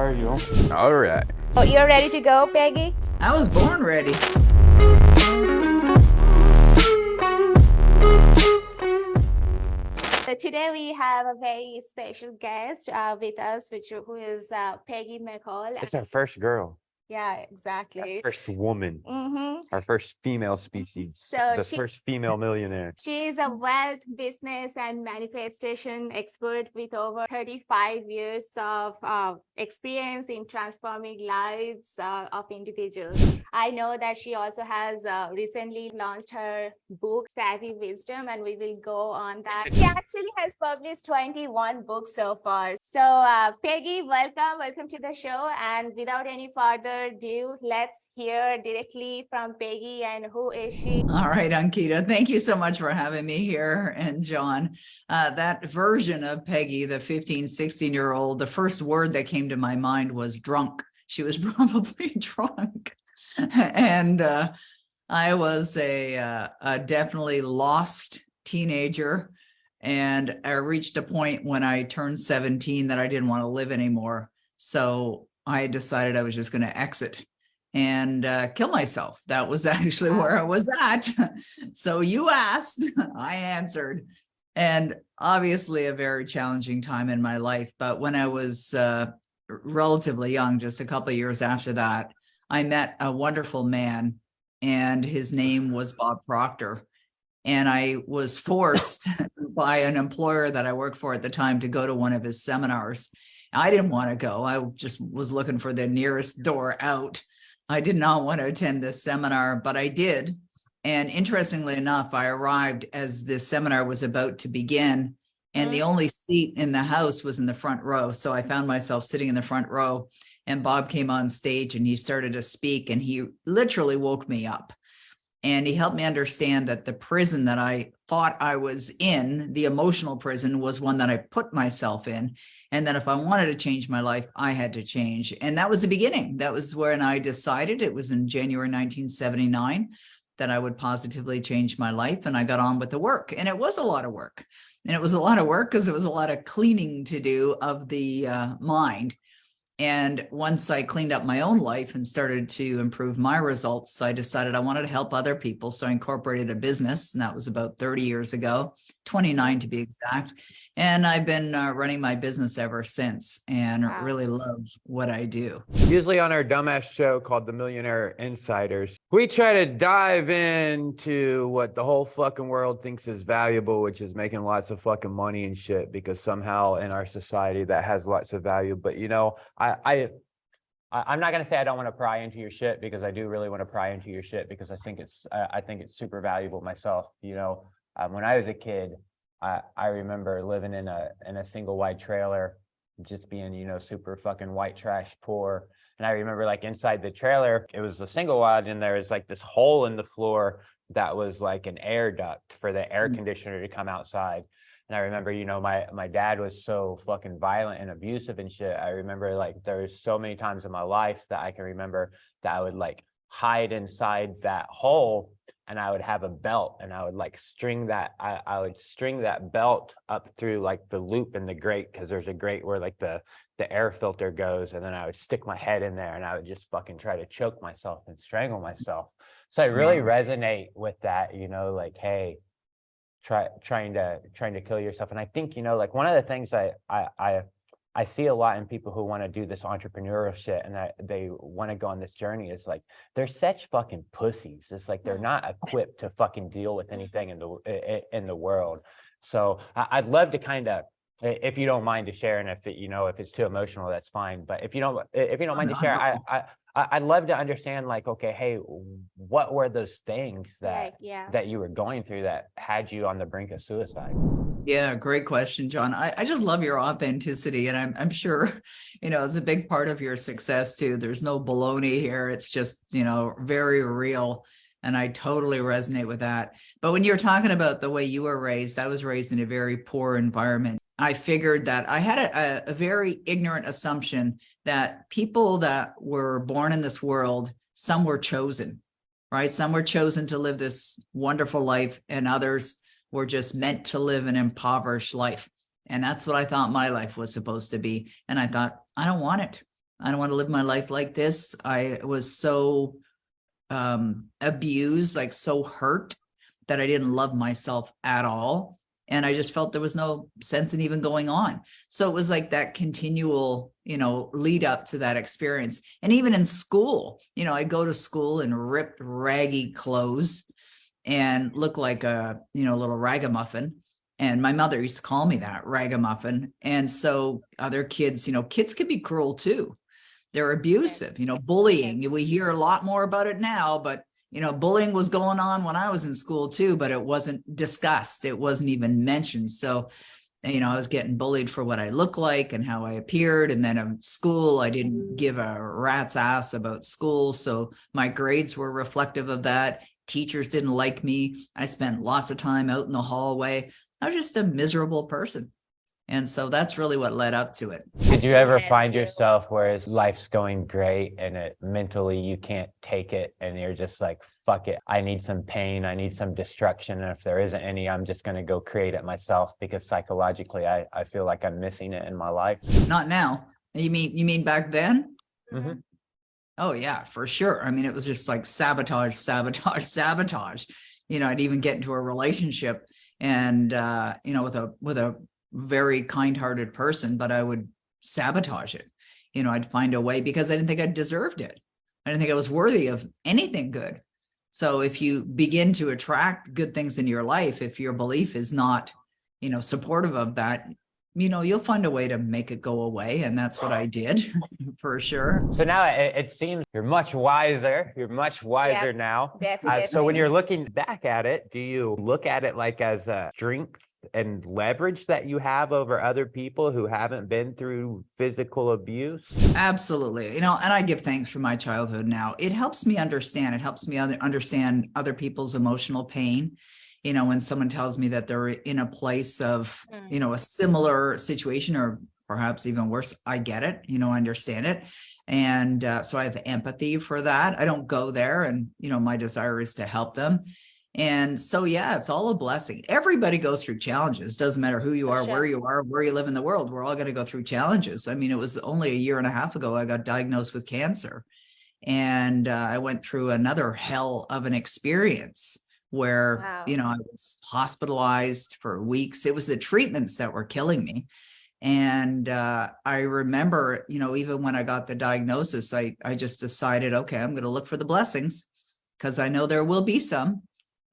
are you? All right. Oh, you're ready to go, Peggy? I was born ready. So today we have a very special guest with us, who is Peggy McCall. It's our first girl, Yeah, exactly. first woman, our first female species, So the first female millionaire. she is a wealth, business, and manifestation expert with over 35 years of experience in transforming lives of individuals. I know that she also has recently launched her book, Savvy Wisdom, and we will go on that. She actually has published 21 books so far. So, Peggy, welcome to the show. And without any further ado, let's hear directly from Peggy and who is she? All right, Ankita, thank you so much for having me here. And John, that version of Peggy, the 15, 16-year-old, the first word that came to my mind was drunk. She was probably drunk. And I was a definitely lost teenager. And I reached a point when I turned 17 that I didn't want to live anymore. So I decided I was just going to exit and kill myself. That was actually where I was at. So you asked, I answered. And obviously a very challenging time in my life. But when I was relatively young, just a couple of years after that, I met a wonderful man, and his name was Bob Proctor. And I was forced by an employer that I worked for at the time to go to one of his seminars. I didn't want to go. I just was looking for the nearest door out. I did not want to attend this seminar, but I did. And interestingly enough, I arrived as this seminar was about to begin, and the only seat in the house was in the front row. So I found myself sitting in the front row, and Bob came on stage and he started to speak, and he literally woke me up. And he helped me understand that the prison that I thought I was in, the emotional prison, was one that I put myself in. And that if I wanted to change my life, I had to change. And that was the beginning. That was when I decided, it was in January 1979, that I would positively change my life. And I got on with the work. And it was a lot of work. And it was a lot of work because it was a lot of cleaning to do of the mind. And once I cleaned up my own life and started to improve my results, I decided I wanted to help other people. So I incorporated a business, and that was about 30 years ago, 29 to be exact. And I've been running my business ever since, and really love what I do. Usually on our dumbass show called the Millionaire Insiders, we try to dive into what the whole fucking world thinks is valuable, which is making lots of fucking money and shit, because somehow in our society that has lots of value. But you know, I'm not gonna say I don't want to pry into your shit, because I do really want to pry into your shit, because I think it's super valuable myself. You know, when I was a kid, I remember living in a single wide trailer, just being, you know, super fucking white trash poor. And I remember, like, inside the trailer, it was a single wide, and there was like this hole in the floor that was like an air duct for the air conditioner to come outside. And I remember, you know, my dad was so fucking violent and abusive and shit. I remember, like, there was so many times in my life that I can remember that I would like hide inside that hole, and I would have a belt, and I would like string that, I would string that belt up through like the loop in the grate, because there's a grate where like the air filter goes, and then I would stick my head in there, and I would just fucking try to choke myself and strangle myself. So I really resonate with that, you know, like, hey, trying to kill yourself. And I think, you know, like, one of the things I see a lot in people who want to do this entrepreneurial shit, and that they want to go on this journey, is like, they're such fucking pussies. It's like they're not equipped to fucking deal with anything in the world. So I'd love to kind of, if you don't mind to share, and if it, you know, if it's too emotional, that's fine. But if you don't mind to share, I'd love to understand, like, okay, hey, what were those things that you were going through that had you on the brink of suicide? Yeah, great question, John. I just love your authenticity, and I'm sure, you know, it's a big part of your success too. There's no baloney here. It's just, you know, very real. And I totally resonate with that. But when you're talking about the way you were raised, I was raised in a very poor environment. I figured that I had a very ignorant assumption that people that were born in this world, some were chosen, right? Some were chosen to live this wonderful life, and others were just meant to live an impoverished life. And that's what I thought my life was supposed to be. And I thought, I don't want it. I don't want to live my life like this. I was so abused, like so hurt, that I didn't love myself at all. And I just felt there was no sense in even going on. So it was like that continual, lead up to that experience. And even in school, I'd go to school in ripped, raggy clothes and look like a, little ragamuffin. And my mother used to call me that, ragamuffin. And so other kids, kids can be cruel too. They're abusive, bullying. We hear a lot more about it now, but bullying was going on when I was in school too, but it wasn't discussed. It wasn't even mentioned. So, I was getting bullied for what I looked like and how I appeared. And then in school, I didn't give a rat's ass about school. So my grades were reflective of that. Teachers didn't like me. I spent lots of time out in the hallway. I was just a miserable person. And so that's really what led up to it. Did you ever find yourself where life's going great and mentally you can't take it and you're just like, fuck it, I need some pain, I need some destruction, and if there isn't any, I'm just going to go create it myself because psychologically I feel like I'm missing it in my life? Not now. You mean back then? Mm-hmm. Oh yeah, for sure. I mean, it was just like sabotage. I'd even get into a relationship and with a very kind-hearted person, but I would sabotage it. I'd find a way because I didn't think I deserved it. I didn't think I was worthy of anything good. So if you begin to attract good things in your life, if your belief is not, supportive of that, you'll find a way to make it go away. And that's what I did for sure. So now it seems you're much wiser. You're much wiser now. Definitely. So when you're looking back at it, do you look at it like as a strength and leverage that you have over other people who haven't been through physical abuse? Absolutely. And I give thanks for my childhood now. It helps me understand. It helps me understand other people's emotional pain. When someone tells me that they're in a place of, a similar situation or perhaps even worse, I get it, I understand it. And so I have empathy for that. I don't go there and, my desire is to help them. And so, yeah, it's all a blessing. Everybody goes through challenges. Doesn't matter who you are, where you are, where you live in the world. We're all going to go through challenges. I mean, it was only a year and a half ago, I got diagnosed with cancer. And I went through another hell of an experience where, Wow. I was hospitalized for weeks. It was the treatments that were killing me. And I remember, even when I got the diagnosis, I just decided, okay, I'm going to look for the blessings because I know there will be some.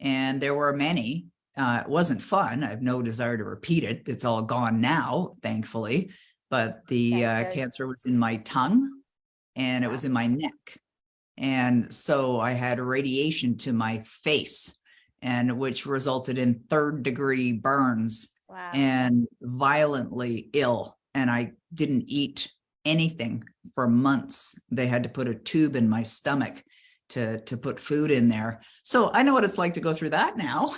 And there were many. It wasn't fun. I have no desire to repeat it. It's all gone now, thankfully. But the cancer was in my tongue and it was in my neck. And so I had radiation to my face, and which resulted in 3rd-degree burns. Wow. And violently ill. And I didn't eat anything for months. They had to put a tube in my stomach to put food in there. So I know what it's like to go through that now.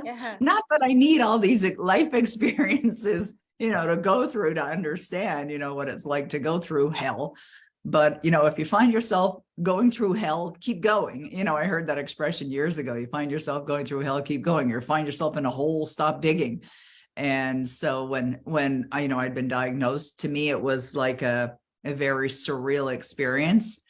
Yeah. Not that I need all these life experiences, to go through to understand, what it's like to go through hell. But, if you find yourself going through hell, keep going. I heard that expression years ago. You find yourself going through hell, keep going. Or find yourself in a hole, stop digging. And so when I'd been diagnosed, to me, it was like a very surreal experience.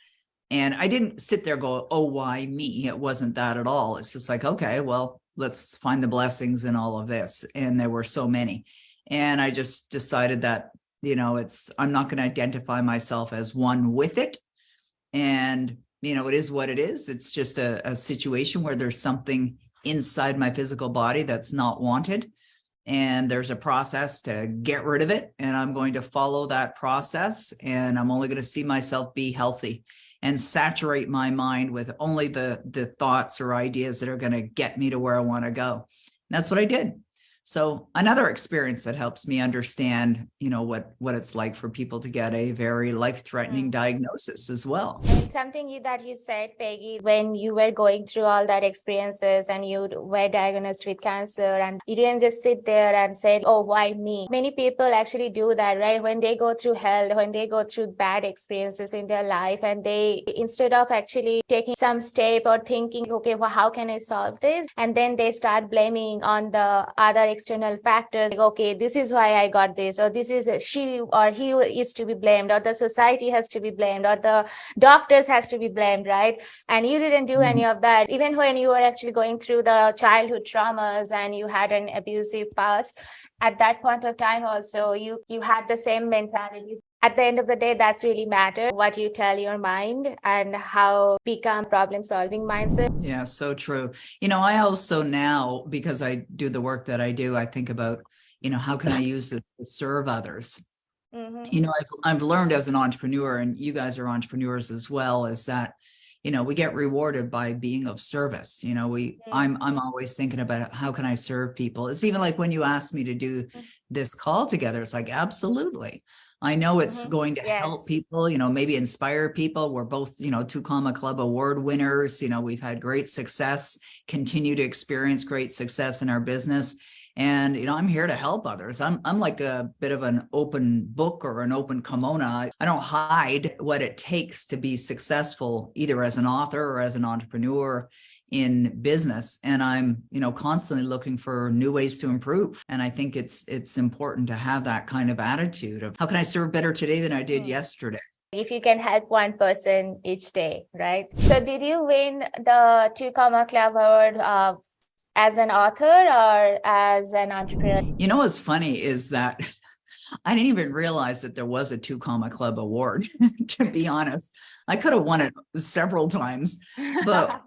And I didn't sit there go, oh, why me? It wasn't that at all. It's just like, okay, well, let's find the blessings in all of this. And there were so many. And I just decided that, I'm not going to identify myself as one with it. And, it is what it is. It's just a situation where there's something inside my physical body that's not wanted. And there's a process to get rid of it. And I'm going to follow that process. And I'm only going to see myself be healthy and saturate my mind with only the thoughts or ideas that are going to get me to where I want to go. And that's what I did. So another experience that helps me understand, what it's like for people to get a very life-threatening diagnosis as well. And something that you said, Peggy, when you were going through all that experiences and you were diagnosed with cancer and you didn't just sit there and say, oh, why me? Many people actually do that, right? When they go through hell, when they go through bad experiences in their life, and they, instead of actually taking some step or thinking, okay, well, how can I solve this? And then they start blaming on the other external factors, like, okay, this is why I got this, or this is she or he is to be blamed, or the society has to be blamed, or the doctors has to be blamed, right? And you didn't do any of that. Even when you were actually going through the childhood traumas and you had an abusive past, at that point of time also, you had the same mentality. At the end of the day, that's really matter, what you tell your mind and how become problem-solving mindset. Yeah, so true. I also now, because I do the work that I do, I think about, how can I use it to serve others? I've learned as an entrepreneur, and you guys are entrepreneurs as well, is that, we get rewarded by being of service. I'm always thinking about how can I serve people. It's even like when you asked me to do this call together, it's like, absolutely. I know it's going to help people, maybe inspire people. We're both, 2 Comma Club award winners. We've had great success, continue to experience great success in our business. And, I'm here to help others. I'm like a bit of an open book or an open kimono. I don't hide what it takes to be successful, either as an author or as an entrepreneur in business. And I'm, constantly looking for new ways to improve. And I think it's important to have that kind of attitude of how can I serve better today than I did yesterday? If you can help one person each day, right? So did you win the 2 Comma Club award as an author or as an entrepreneur? What's funny is that I didn't even realize that there was a 2 Comma Club award, to be honest. I could have won it several times, but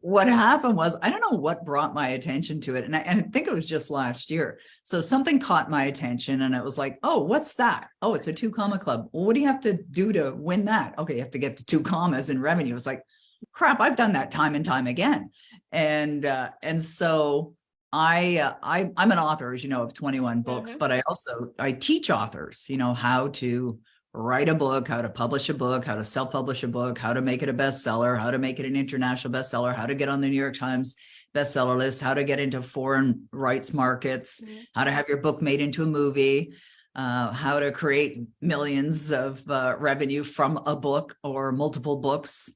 what happened was, I don't know what brought my attention to it. And I think it was just last year. So something caught my attention and it was like, oh, what's that? Oh, it's a 2 Comma Club. Well, what do you have to do to win that? Okay, you have to get to 2 commas in revenue. It's like, crap, I've done that time and time again. And so I'm an author, as you know, of 21 books, but I teach authors, how to write a book, how to publish a book, how to self-publish a book, how to make it a bestseller, how to make it an international bestseller, how to get on the New York Times bestseller list, how to get into foreign rights markets, how to have your book made into a movie, how to create millions of revenue from a book or multiple books,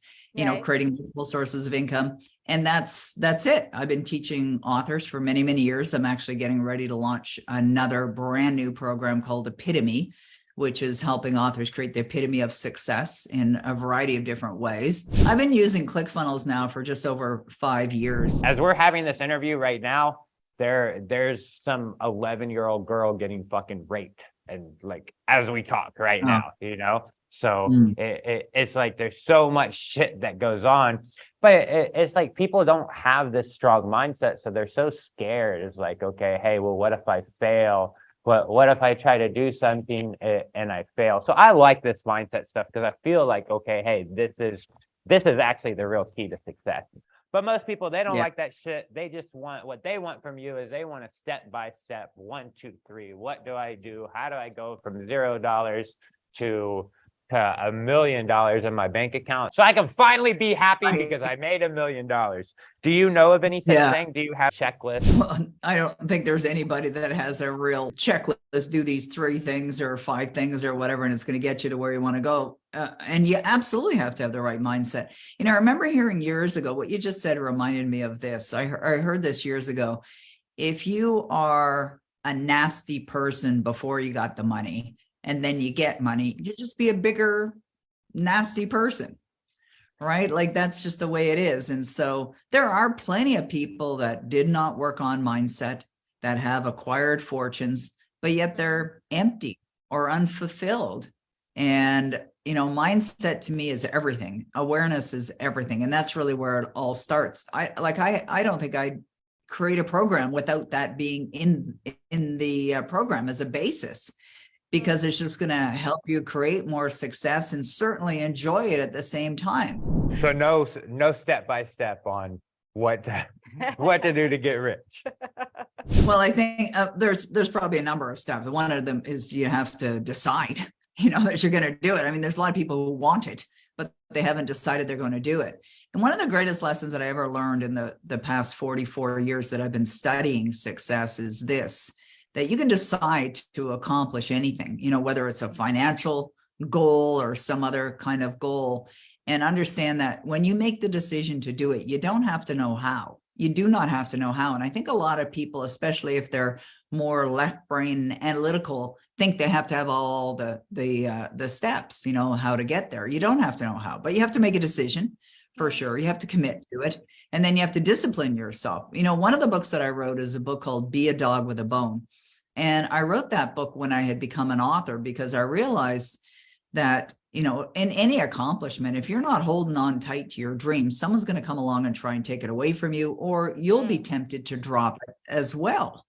creating multiple sources of income. And that's it. I've been teaching authors for many, many years. I'm actually getting ready to launch another brand new program called Epitome, which is helping authors create the epitome of success in a variety of different ways. I've been using ClickFunnels now for just over 5 years. As we're having this interview right now, there's some 11-year-old girl getting fucking raped, and like as we talk right now, So it's like there's so much shit that goes on, but it's like people don't have this strong mindset, so they're so scared. It's like, okay, hey, well, what if I fail? What if I try to do something and I fail? So I like this mindset stuff because I feel like, okay, hey, this is actually the real key to success. But most people, they don't like that shit. They just want, what they want from you is they want a step-by-step, 1, 2, 3. What do I do? How do I go from $0 to $1 million in my bank account so I can finally be happy because I made $1 million? Do you know of any such thing? Do you have a checklist? Well, I don't think there's anybody that has a real checklist. Do these 3 things or 5 things or whatever, and it's going to get you to where you want to go. And you absolutely have to have the right mindset. I remember hearing years ago, what you just said reminded me of this. I heard this years ago. If you are a nasty person before you got the money, and then you get money, you just be a bigger, nasty person, right? Like that's just the way it is. And so there are plenty of people that did not work on mindset, that have acquired fortunes, but yet they're empty or unfulfilled. And, mindset to me is everything. Awareness is everything. And that's really where it all starts. I don't think I'd create a program without that being in the program as a basis, because it's just going to help you create more success and certainly enjoy it at the same time. So no step-by-step on what to do to get rich. Well, I think there's probably a number of steps. One of them is you have to decide, that you're going to do it. I mean, there's a lot of people who want it, but they haven't decided they're going to do it. And one of the greatest lessons that I ever learned in the past 44 years that I've been studying success is this, that you can decide to accomplish anything, whether it's a financial goal or some other kind of goal, and understand that when you make the decision to do it, you don't have to know how. You do not have to know how. And I think a lot of people, especially if they're more left brain analytical, think they have to have all the steps, how to get there. You don't have to know how, but you have to make a decision for sure. You have to commit to it. And then you have to discipline yourself. One of the books that I wrote is a book called Be a Dog with a Bone. And I wrote that book when I had become an author, because I realized that, in any accomplishment, if you're not holding on tight to your dreams, someone's going to come along and try and take it away from you, or you'll be tempted to drop it as well.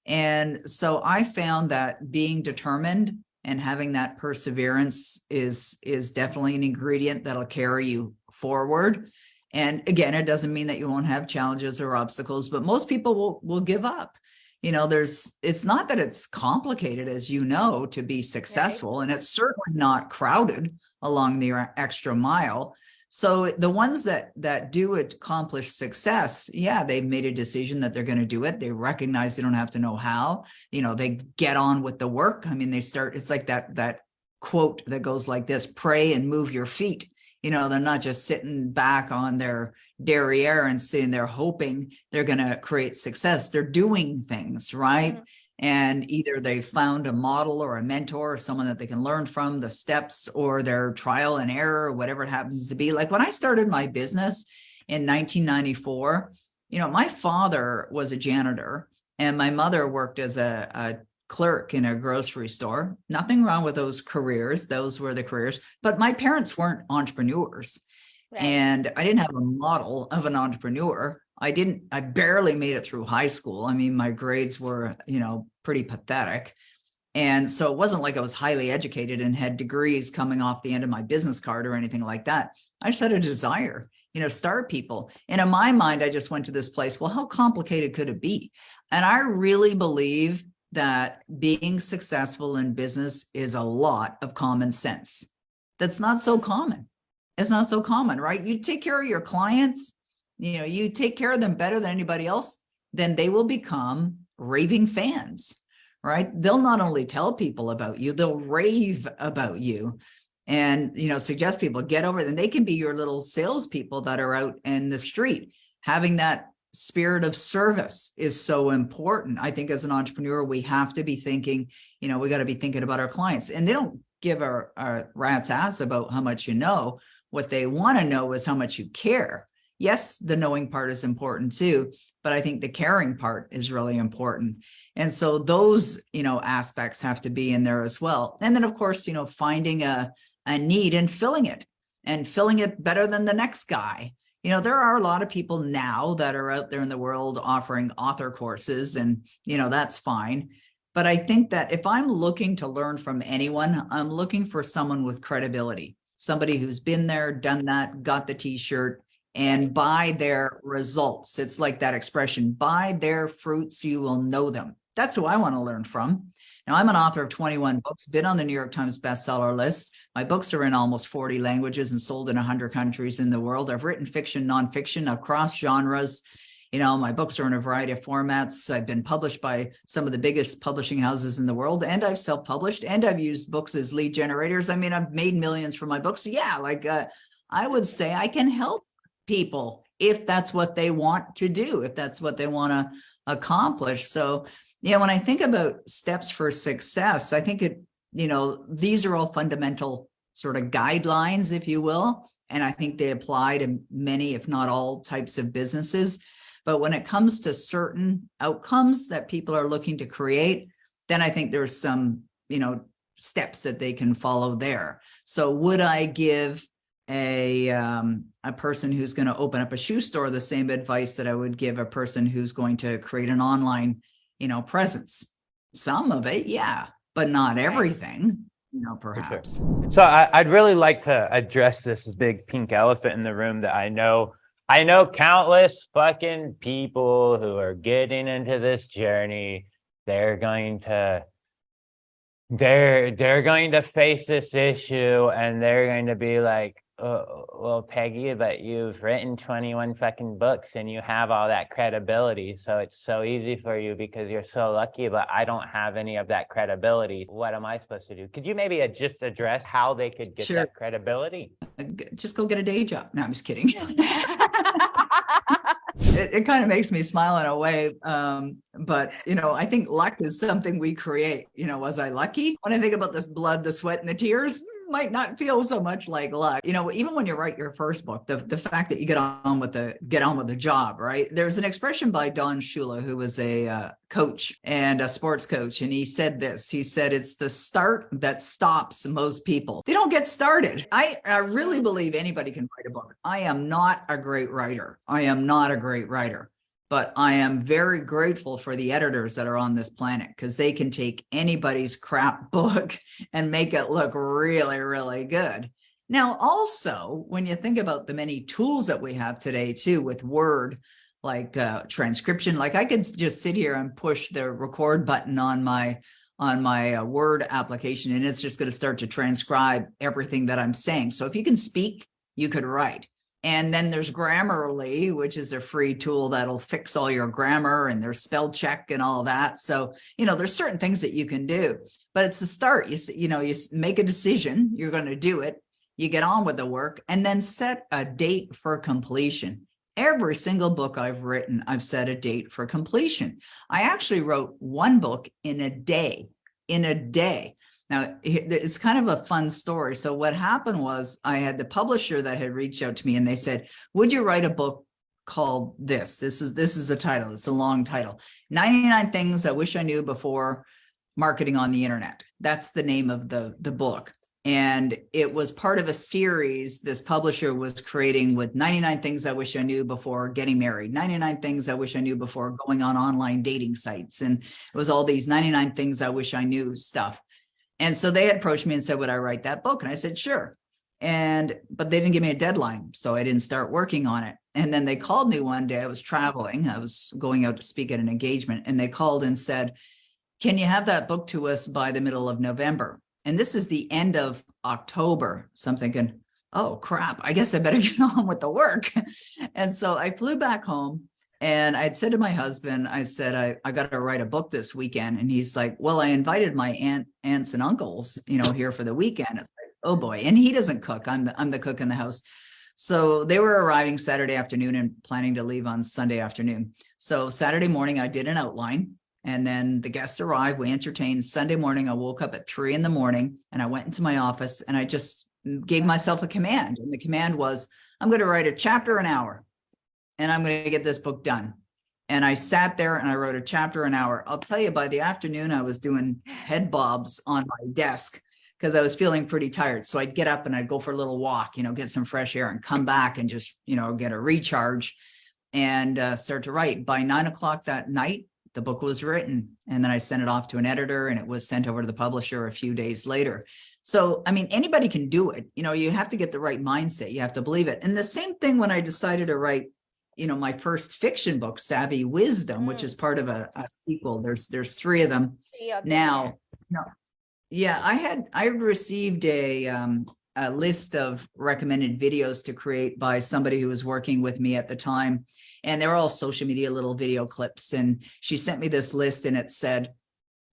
And so I found that being determined and having that perseverance is definitely an ingredient that'll carry you forward. And again, it doesn't mean that you won't have challenges or obstacles, but most people will give up. It's not that it's complicated, as to be successful, right? And it's certainly not crowded along the extra mile. So the ones that do accomplish success, they've made a decision that they're going to do it. They recognize they don't have to know how, they get on with the work. I mean, it's like that quote that goes like this: pray and move your feet. They're not just sitting back on their derriere and sitting there hoping they're going to create success. They're doing things, right? Mm-hmm. And either they found a model or a mentor or someone that they can learn from, the steps or their trial and error, or whatever it happens to be. Like when I started my business in 1994, my father was a janitor and my mother worked as a clerk in a grocery store. Nothing wrong with those careers. Those were the careers, but my parents weren't entrepreneurs. Right. And I didn't have a model of an entrepreneur. I barely made it through high school. I mean, my grades were, pretty pathetic. And so it wasn't like I was highly educated and had degrees coming off the end of my business card or anything like that. I just had a desire, start people. And in my mind, I just went to this place. Well, how complicated could it be? And I really believe that being successful in business is a lot of common sense. That's not so common. It's not so common, right? You take care of your clients, you take care of them better than anybody else, then they will become raving fans, right? They'll not only tell people about you, they'll rave about you and, suggest people get over it. And they can be your little salespeople that are out in the street. Having that spirit of service is so important. I think as an entrepreneur, we have to be thinking, we got to be thinking about our clients, and they don't give a rat's ass about how much you know. What they want to know is how much you care. Yes, the knowing part is important too, but I think the caring part is really important. And so those, aspects have to be in there as well. And then of course, finding a need and filling it better than the next guy. There are a lot of people now that are out there in the world offering author courses, and, that's fine. But I think that if I'm looking to learn from anyone, I'm looking for someone with credibility, somebody who's been there, done that, got the t-shirt, and by their results. It's like that expression, by their fruits, you will know them. That's who I want to learn from. Now, I'm an author of 21 books, been on the New York Times bestseller list. My books are in almost 40 languages and sold in 100 countries in the world. I've written fiction, nonfiction across genres. My books are in a variety of formats. I've been published by some of the biggest publishing houses in the world, and I've self-published, and I've used books as lead generators. I mean, I've made millions from my books. So I would say I can help people if that's what they want to do, if that's what they want to accomplish. So, when I think about steps for success, I think these are all fundamental sort of guidelines, if you will. And I think they apply to many, if not all, types of businesses. But when it comes to certain outcomes that people are looking to create, then I think there's some, steps that they can follow there. So would I give a person who's going to open up a shoe store the same advice that I would give a person who's going to create an online, presence? Some of it, yeah, but not everything, perhaps. Sure. So I'd really like to address this big pink elephant in the room that I know countless fucking people who are getting into this journey. They're going to face this issue, and they're going to be like, well, Peggy, but you've written 21 fucking books and you have all that credibility, so it's so easy for you because you're so lucky, but I don't have any of that credibility. What am I supposed to do? Could you maybe just address how they could get that credibility? Just go get a day job. No, I'm just kidding. it kind of makes me smile in a way. But, I think luck is something we create. Was I lucky? When I think about this blood, the sweat, and the tears, might not feel so much like luck. Even when you write your first book, the fact that you get on with the job, right? There's an expression by Don Shula, who was a coach and a sports coach. And he said this, he said, it's the start that stops most people. They don't get started. I really believe anybody can write a book. I am not a great writer. But I am very grateful for the editors that are on this planet, because they can take anybody's crap book and make it look really, really good. Now, also, when you think about the many tools that we have today too, with Word, like transcription, like I could just sit here and push the record button on my Word application, and it's just going to start to transcribe everything that I'm saying. So if you can speak, you could write. And then there's Grammarly, which is a free tool that'll fix all your grammar, and there's spell check and all that. So, there's certain things that you can do, but it's a start. You make a decision, you're going to do it, you get on with the work, and then set a date for completion. Every single book I've written, I've set a date for completion. I actually wrote one book in a day. Now, it's kind of a fun story. So what happened was, I had the publisher that had reached out to me, and they said, would you write a book called this? This is a title. It's a long title. 99 Things I Wish I Knew Before Marketing on the Internet. That's the name of the book. And it was part of a series this publisher was creating, with 99 Things I Wish I Knew Before Getting Married, 99 Things I Wish I Knew Before Going on Online Dating Sites. And it was all these 99 Things I Wish I Knew stuff. And so they approached me and said, would I write that book? And I said, sure. But they didn't give me a deadline, so I didn't start working on it. And then they called me one day. I was traveling. I was going out to speak at an engagement, and they called and said, can you have that book to us by the middle of November? And this is the end of October. So I'm thinking, oh, crap, I guess I better get on with the work. And so I flew back home. And I'd said to my husband, I said, I got to write a book this weekend. And he's like, well, I invited my aunts and uncles, here for the weekend. It's like, oh boy. And he doesn't cook. I'm the cook in the house. So they were arriving Saturday afternoon and planning to leave on Sunday afternoon. So Saturday morning, I did an outline, and then the guests arrived. We entertained. Sunday morning, I woke up at 3 a.m. and I went into my office, and I just gave myself a command. And the command was, I'm going to write a chapter an hour, and I'm going to get this book done. And I sat there and I wrote a chapter an hour. I'll tell you, by the afternoon, I was doing head bobs on my desk because I was feeling pretty tired. So I'd get up and I'd go for a little walk, get some fresh air, and come back and just, get a recharge and start to write. By 9 o'clock that night, the book was written. And then I sent it off to an editor, and it was sent over to the publisher a few days later. So, anybody can do it. You have to get the right mindset. You have to believe it. And the same thing when I decided to write my first fiction book, Savvy Wisdom, which is part of a sequel. There's 3 of them now. Yeah, I received a list of recommended videos to create by somebody who was working with me at the time, and they were all social media little video clips. And she sent me this list, and it said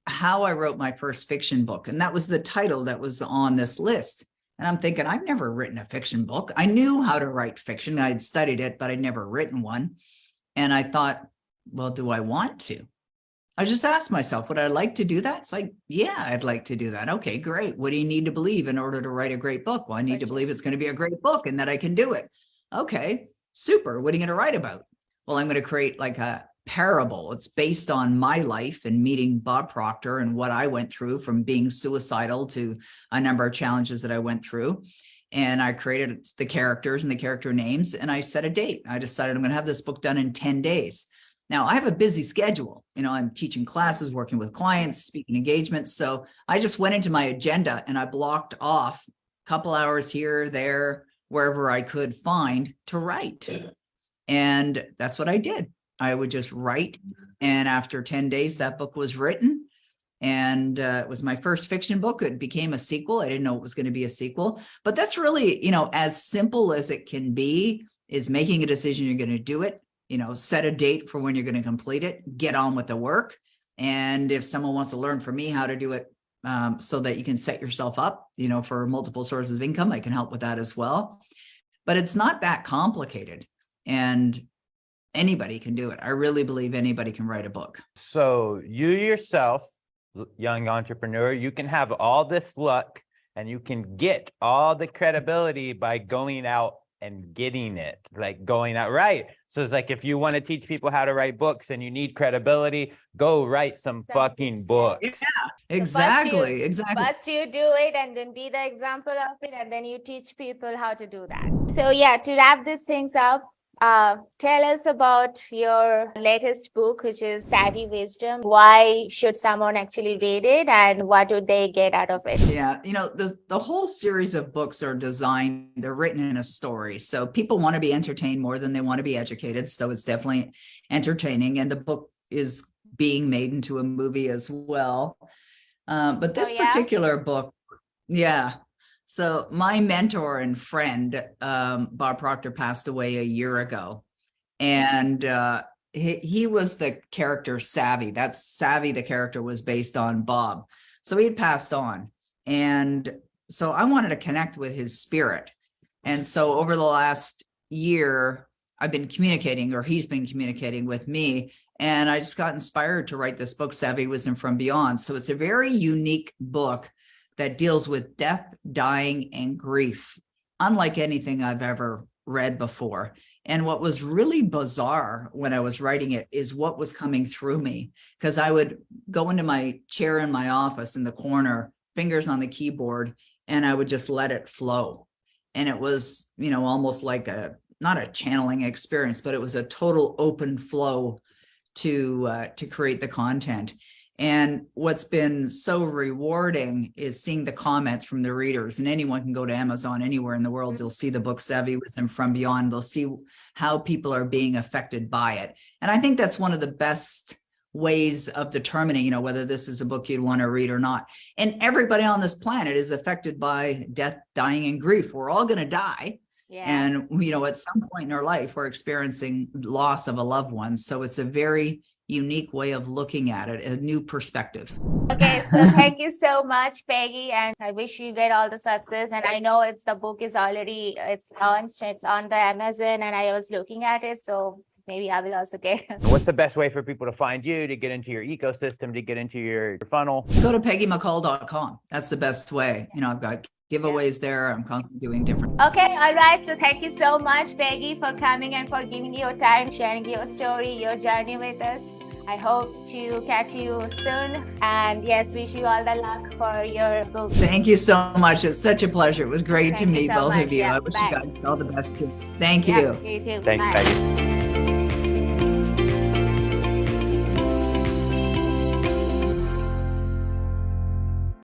how I wrote my first fiction book, and that was the title that was on this list. And I'm thinking, I've never written a fiction book. I knew how to write fiction. I'd studied it, but I'd never written one. And I thought, well, do I want to? I just asked myself, would I like to do that? It's like, yeah, I'd like to do that. Okay, great. What do you need to believe in order to write a great book? Well, I need to believe it's going to be a great book and that I can do it. Okay, super. What are you going to write about? Well, I'm going to create like a parable. It's based on my life and meeting Bob Proctor and what I went through, from being suicidal to a number of challenges that I went through. And I created the characters and the character names, and I set a date. I decided I'm going to have this book done in 10 days. Now, I have a busy schedule. I'm teaching classes, working with clients, speaking engagements. So I just went into my agenda and I blocked off a couple hours here, there, wherever I could find to write. And that's what I did. I would just write. And after 10 days, that book was written. And it was my first fiction book. It became a sequel. I didn't know it was going to be a sequel. But that's really, as simple as it can be, is making a decision you're going to do it. Set a date for when you're going to complete it, get on with the work. And if someone wants to learn from me how to do it so that you can set yourself up, for multiple sources of income, I can help with that as well. But it's not that complicated. And anybody can do it. I really believe anybody can write a book. So you yourself, young entrepreneur, you can have all this luck and you can get all the credibility by going out and getting it, like going out, right? So it's like, if you want to teach people how to write books and you need credibility, go write some fucking books. Yeah, exactly. First you do it and then be the example of it, and then you teach people how to do that. So yeah, to wrap these things up, tell us about your latest book, which is Savvy Wisdom. Why should someone actually read it, and what would they get out of it? Yeah, the whole series of books are designed, they're written in a story. So people want to be entertained more than they want to be educated. So it's definitely entertaining. And the book is being made into a movie as well. But this particular book, yeah. So my mentor and friend, Bob Proctor, passed away a year ago. And he was the character Savvy. That's Savvy, the character, was based on Bob. So he had passed on. And so I wanted to connect with his spirit. And so over the last year, I've been communicating, or he's been communicating with me. And I just got inspired to write this book, Savvy Wisdom from Beyond. So it's a very unique book that deals with death, dying, and grief, unlike anything I've ever read before. And what was really bizarre when I was writing it is what was coming through me, because I would go into my chair in my office in the corner, fingers on the keyboard, and I would just let it flow. And it was, almost like not a channeling experience, but it was a total open flow to create the content. And what's been so rewarding is seeing the comments from the readers. And anyone can go to Amazon anywhere in the world. You'll see the book Savvy Wisdom from Beyond. They'll see how people are being affected by it. And I think that's one of the best ways of determining, whether this is a book you'd want to read or not. And everybody on this planet is affected by death, dying, and grief. We're all going to die. Yeah. And, at some point in our life, we're experiencing loss of a loved one. So it's a very unique way of looking at it, a new perspective. Okay, so thank you so much, Peggy, and I wish you get all the success. And I know the book is already, it's launched, it's on the Amazon, and I was looking at it, so maybe I will also get it. What's the best way for people to find you, to get into your ecosystem, to get into your funnel? Go to peggymccall.com. That's the best way. I've got giveaways there. I'm constantly doing different. Okay, all right. So thank you so much, Peggy, for coming and for giving your time, sharing your story, your journey with us. I hope to catch you soon. And yes, wish you all the luck for your book. Thank you so much. It's such a pleasure. It was great to meet so both much. of you. Yeah, I wish bye. you guys all the best too. Thank you. Yeah, you too. Thank you, Bye. Peggy.